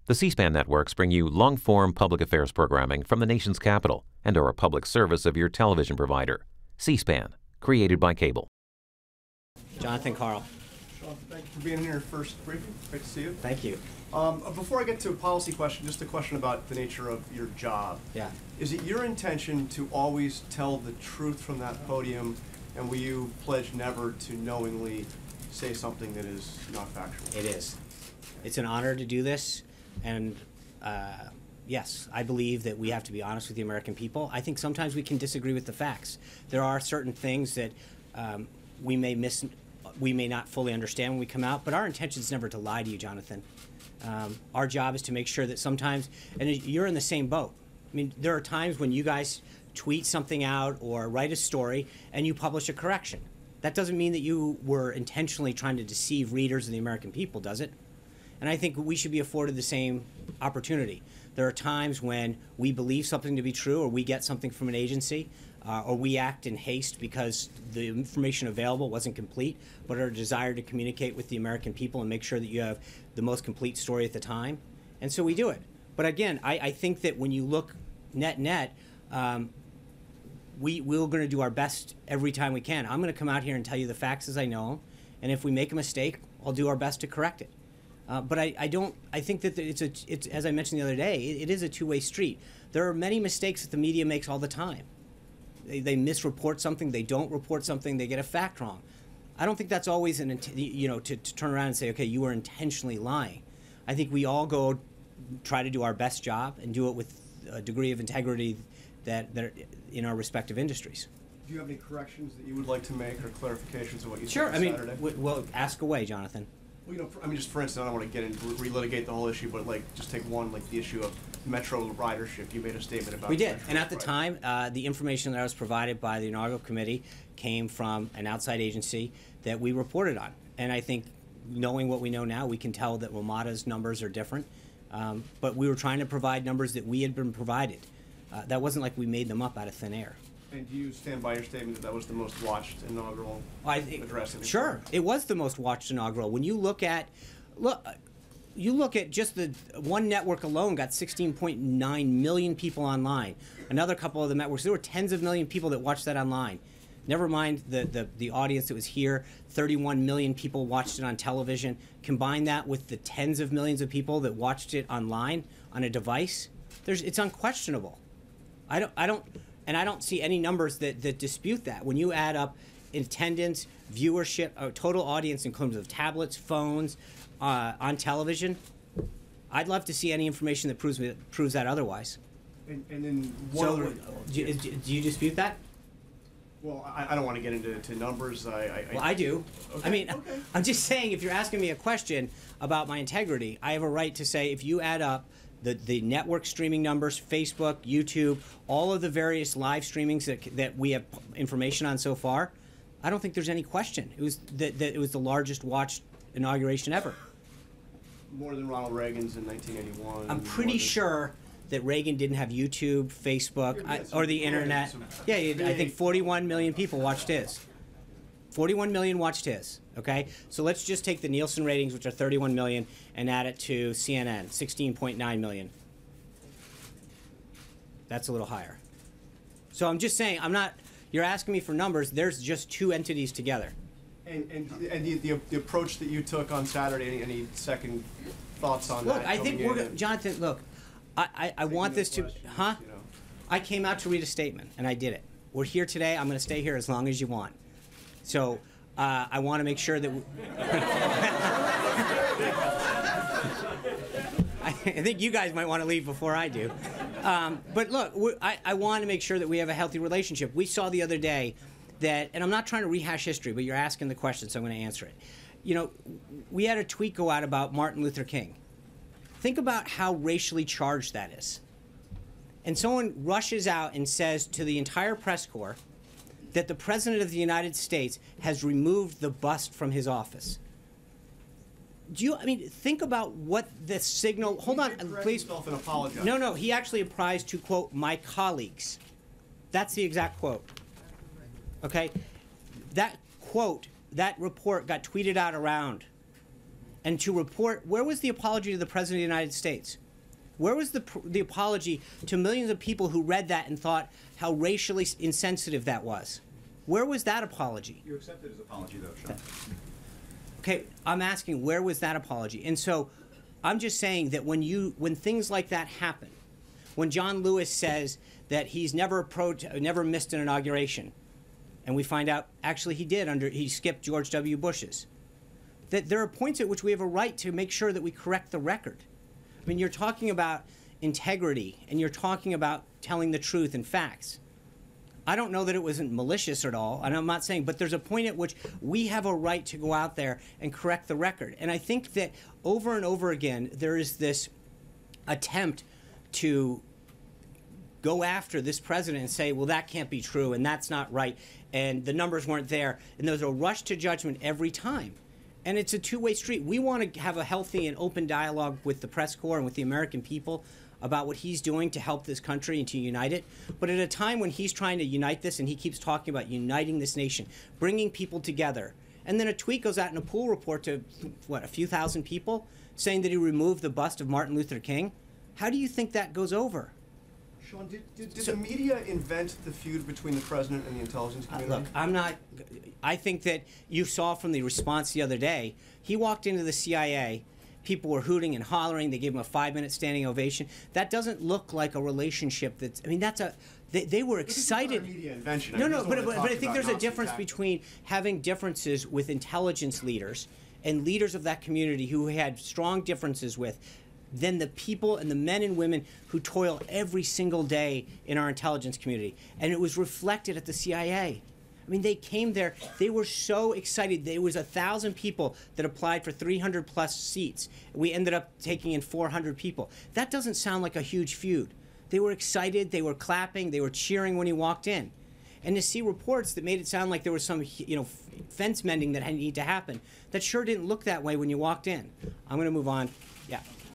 The C-SPAN networks bring you long-form public affairs programming from the nation's capital and are a public service of your television provider. C-SPAN, created by cable. Jonathan Karl. Sean, thank you for being here first briefing. Great to see you. Thank you. Before I get to a policy question, just a question about the nature of your job. Yeah. Is it your intention to always tell the truth from that podium, and will you pledge never to knowingly say something that is not factual? It is. It's an honor to do this, and yes, I believe that we have to be honest with the American people. I think sometimes we can disagree with the facts. There are certain things that we may not fully understand when we come out, but our intention is never to lie to you, Jonathan. Our job is to make sure that sometimes, and you're in the same boat. I mean, there are times when you guys tweet something out or write a story and you publish a correction. That doesn't mean that you were intentionally trying to deceive readers and the American people, does it? And I think we should be afforded the same opportunity. There are times when we believe something to be true, or we get something from an agency, or we act in haste because the information available wasn't complete, but our desire to communicate with the American people and make sure that you have the most complete story at the time. And so we do it. But again, I think that when you look net, we're going to do our best every time we can. I'm going to come out here and tell you the facts as I know them, and if we make a mistake, I'll do our best to correct it. But I think that it's as I mentioned the other day, it is a two-way street. There are many mistakes that the media makes all the time. They misreport something, they don't report something, they get a fact wrong. I don't think that's always to turn around and say, okay, you were intentionally lying. I think we all try to do our best job and do it with a degree of integrity that in our respective industries. Do you have any corrections that you would like to make or clarifications of what you said Sure. on Saturday? Well, ask away, Jonathan. Well, just for instance, I don't want to get into relitigate the whole issue, but just take one, the issue of Metro ridership. You made a statement about. We did, Metro, and at the time, the information that I was provided by the inaugural committee came from an outside agency that we reported on. And I think, knowing what we know now, we can tell that WMATA's numbers are different. But we were trying to provide numbers that we had been provided. That wasn't like we made them up out of thin air. And do you stand by your statement that was the most watched inaugural address? Sure, it was the most watched inaugural. When you look at just the one network alone got 16.9 million people online. Another couple of the networks, there were tens of million people that watched that online. Never mind the audience that was here, 31 million people watched it on television. Combine that with the tens of millions of people that watched it online on a device, it's unquestionable. I don't see any numbers that dispute that. When you add up attendance, viewership, total audience in terms of tablets, phones, on television, I'd love to see any information that proves that otherwise. And then do you dispute that? Well, I don't want to get into numbers. I do. Okay, I mean, okay. I'm just saying, if you're asking me a question about my integrity, I have a right to say, if you add up the network streaming numbers, Facebook, YouTube, all of the various live streamings that we have information on so far, I don't think there's any question. It was it was the largest watched inauguration ever. More than Ronald Reagan's in 1981. I'm pretty sure that Reagan didn't have YouTube, Facebook, or the internet. Yeah, I think 41 million people watched his. 41 million watched his, okay? So let's just take the Nielsen ratings, which are 31 million, and add it to CNN, 16.9 million. That's a little higher. So I'm just saying, you're asking me for numbers, there's just two entities together. And the approach that you took on Saturday, any second thoughts on that? Look, I think Jonathan, look, I want this to, I came out to read a statement, and I did it. We're here today, I'm going to stay here as long as you want. So I want to make sure that I think you guys might want to leave before I do. But look, I want to make sure that we have a healthy relationship. We saw the other day that, and I'm not trying to rehash history, but you're asking the question, so I'm going to answer it. You know, we had a tweet go out about Martin Luther King. Think about how racially charged that is. And someone rushes out and says to the entire press corps that the President of the United States has removed the bust from his office. Think about what the signal... Hold on, please. And apologize. No, he actually apprised to, quote, my colleagues. That's the exact quote. Okay? That quote, that report got tweeted out around. and to report, where was the apology to the President of the United States? Where was the apology to millions of people who read that and thought how racially insensitive that was? Where was that apology? You accepted his apology, though, Sean. Okay, I'm asking, where was that apology? And so I'm just saying that when things like that happen, when John Lewis says that he's never missed an inauguration, and we find out actually he skipped George W. Bush's, that there are points at which we have a right to make sure that we correct the record. I mean, you're talking about integrity, and you're talking about telling the truth and facts. I don't know that it wasn't malicious at all, and I'm not saying, but there's a point at which we have a right to go out there and correct the record. And I think that over and over again, there is this attempt to go after this president and say, well, that can't be true, and that's not right, and the numbers weren't there, and there's a rush to judgment every time. And it's a two-way street. We want to have a healthy and open dialogue with the press corps and with the American people about what he's doing to help this country and to unite it. But at a time when he's trying to unite this, and he keeps talking about uniting this nation, bringing people together, and then a tweet goes out in a pool report to, what, a few thousand people, saying that he removed the bust of Martin Luther King, how do you think that goes over? Sean, did the media invent the feud between the president and the intelligence community? Look, I think that you saw from the response the other day, he walked into the CIA, people were hooting and hollering, they gave him a 5-minute standing ovation. That doesn't look like a relationship that's, I mean, they were excited. Media invention. No, but I think there's a difference between having differences with intelligence leaders and leaders of that community who had strong differences with, than the people and the men and women who toil every single day in our intelligence community. And it was reflected at the CIA. I mean, they came there, they were so excited. There was 1,000 people that applied for 300 plus seats. We ended up taking in 400 people. That doesn't sound like a huge feud. They were excited, they were clapping, they were cheering when he walked in. And to see reports that made it sound like there was some, fence mending that had need to happen, that sure didn't look that way when you walked in. I'm going to move on. Yeah.